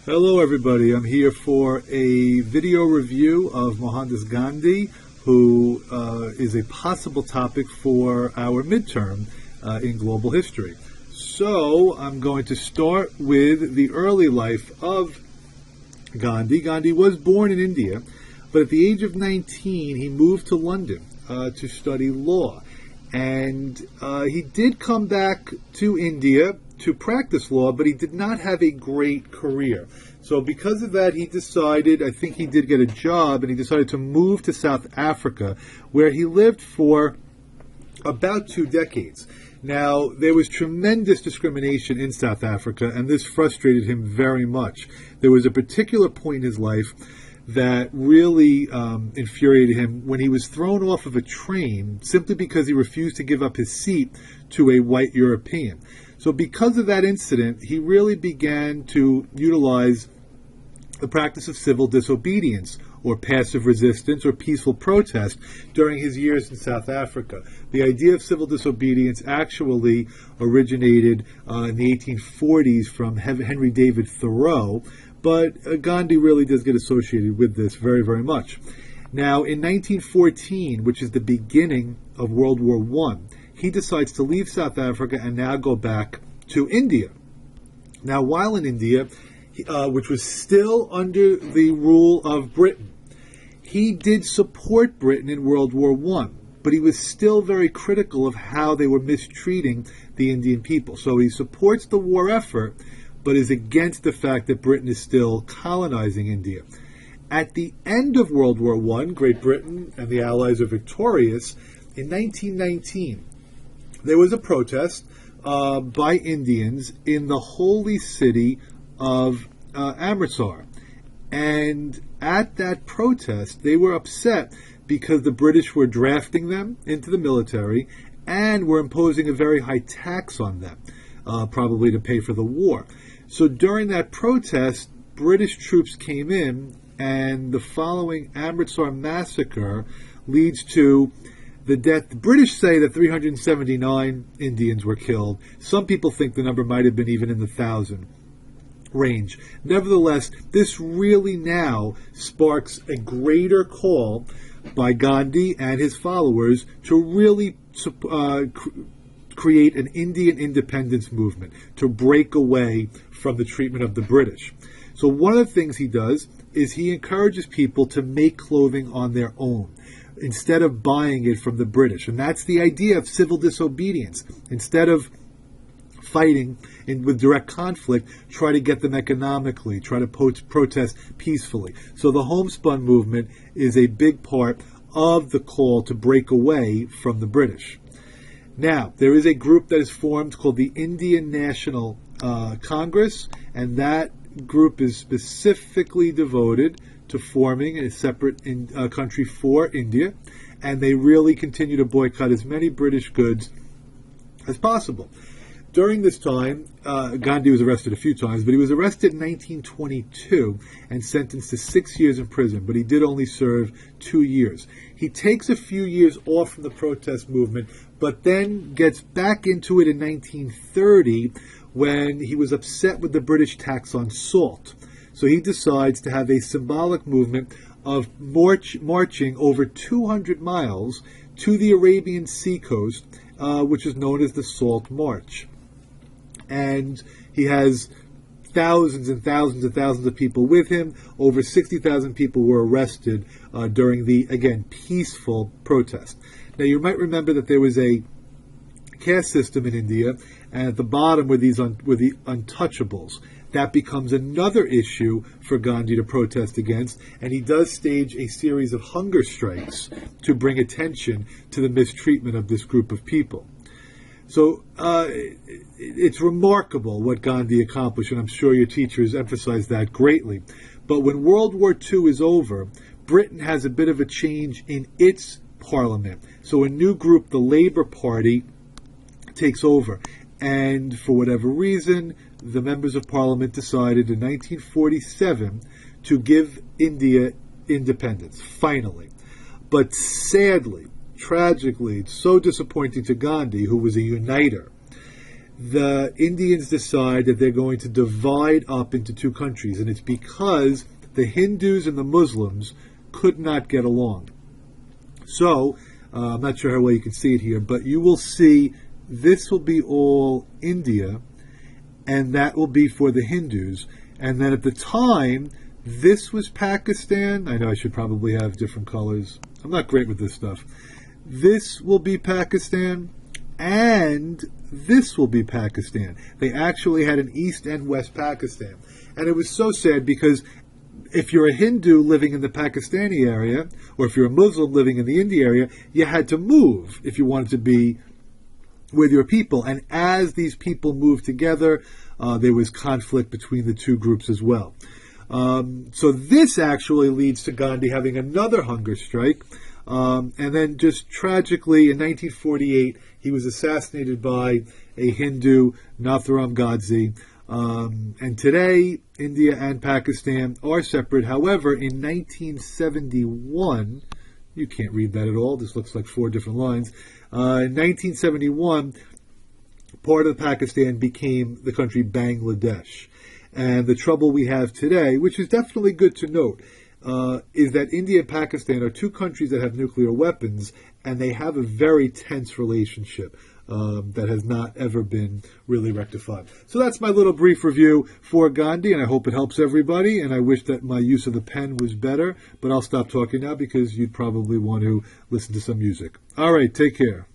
Hello everybody, I'm here for a video review of Mohandas Gandhi, who is a possible topic for our midterm in global history. So I'm going to start with the early life of Gandhi. Gandhi was born in India, but at the age of 19 he moved to London to study law. And he did come back to India to practice law, but he did not have a great career. So because of that, he decided, I think he did get a job, and he decided to move to South Africa, where he lived for about 2 decades. Now, there was tremendous discrimination in South Africa, and this frustrated him very much. There was a particular point in his life that really infuriated him when he was thrown off of a train simply because he refused to give up his seat to a white European. So because of that incident, he really began to utilize the practice of civil disobedience, or passive resistance, or peaceful protest during his years in South Africa. The idea of civil disobedience actually originated in the 1840s from Henry David Thoreau, but Gandhi really does get associated with this very, very much. Now, in 1914, which is the beginning of World War I, he decides to leave South Africa and now go back to India. Now, while in India, which was still under the rule of Britain, he did support Britain in World War I, but he was still very critical of how they were mistreating the Indian people. So he supports the war effort, but is against the fact that Britain is still colonizing India. At the end of World War I, Great Britain and the Allies are victorious. In 1919, there was a protest by Indians in the holy city of Amritsar. And at that protest, they were upset because the British were drafting them into the military and were imposing a very high tax on them, probably to pay for the war. So during that protest, British troops came in, and the following Amritsar massacre leads to the death. The British say that 379 Indians were killed. Some people think the number might have been even in the 1,000 range. Nevertheless, this really now sparks a greater call by Gandhi and his followers to really create an Indian independence movement, to break away from the treatment of the British. So one of the things he does is he encourages people to make clothing on their own instead of buying it from the British. And that's the idea of civil disobedience. Instead of fighting with direct conflict, try to get them economically, try to protest peacefully. So the homespun movement is a big part of the call to break away from the British. Now, there is a group that is formed called the Indian National Congress, and that group is specifically devoted to forming a separate country for India, and they really continue to boycott as many British goods as possible. During this time, Gandhi was arrested a few times, but he was arrested in 1922 and sentenced to 6 years in prison, but he did only serve 2 years. He takes a few years off from the protest movement, but then gets back into it in 1930 when he was upset with the British tax on salt. So he decides to have a symbolic movement of marching over 200 miles to the Arabian Sea coast, which is known as the Salt March. And he has thousands and thousands and thousands of people with him. Over 60,000 people were arrested during the, again, peaceful protest. Now, you might remember that there was a caste system in India, and at the bottom were the untouchables. That becomes another issue for Gandhi to protest against, and he does stage a series of hunger strikes to bring attention to the mistreatment of this group of people. So it's remarkable what Gandhi accomplished, and I'm sure your teachers emphasize that greatly. But when World War II is over, Britain has a bit of a change in its parliament. So a new group, the Labour Party, takes over. And for whatever reason, the members of Parliament decided in 1947 to give India independence, finally. But sadly, tragically, it's so disappointing to Gandhi, who was a uniter, the Indians decide that they're going to divide up into two countries, and it's because the Hindus and the Muslims could not get along. So, I'm not sure how well you can see it here, but you will see this will be all India, and that will be for the Hindus. And then at the time, this was Pakistan. I know I should probably have different colors. I'm not great with this stuff. This will be Pakistan, and this will be Pakistan. They actually had an East and West Pakistan. And it was so sad because if you're a Hindu living in the Pakistani area, or if you're a Muslim living in the India area, you had to move if you wanted to be with your people. And as these people moved together, there was conflict between the two groups as well. So this actually leads to Gandhi having another hunger strike. And then just tragically, in 1948, he was assassinated by a Hindu, Nathuram Godse. And today, India and Pakistan are separate. However, in 1971, you can't read that at all. This looks like 4 different lines. In 1971, part of Pakistan became the country Bangladesh. And the trouble we have today, which is definitely good to note, is that India and Pakistan are two countries that have nuclear weapons, and they have a very tense relationship that has not ever been really rectified. So that's my little brief review for Gandhi, and I hope it helps everybody, and I wish that my use of the pen was better, but I'll stop talking now because you'd probably want to listen to some music. All right, take care.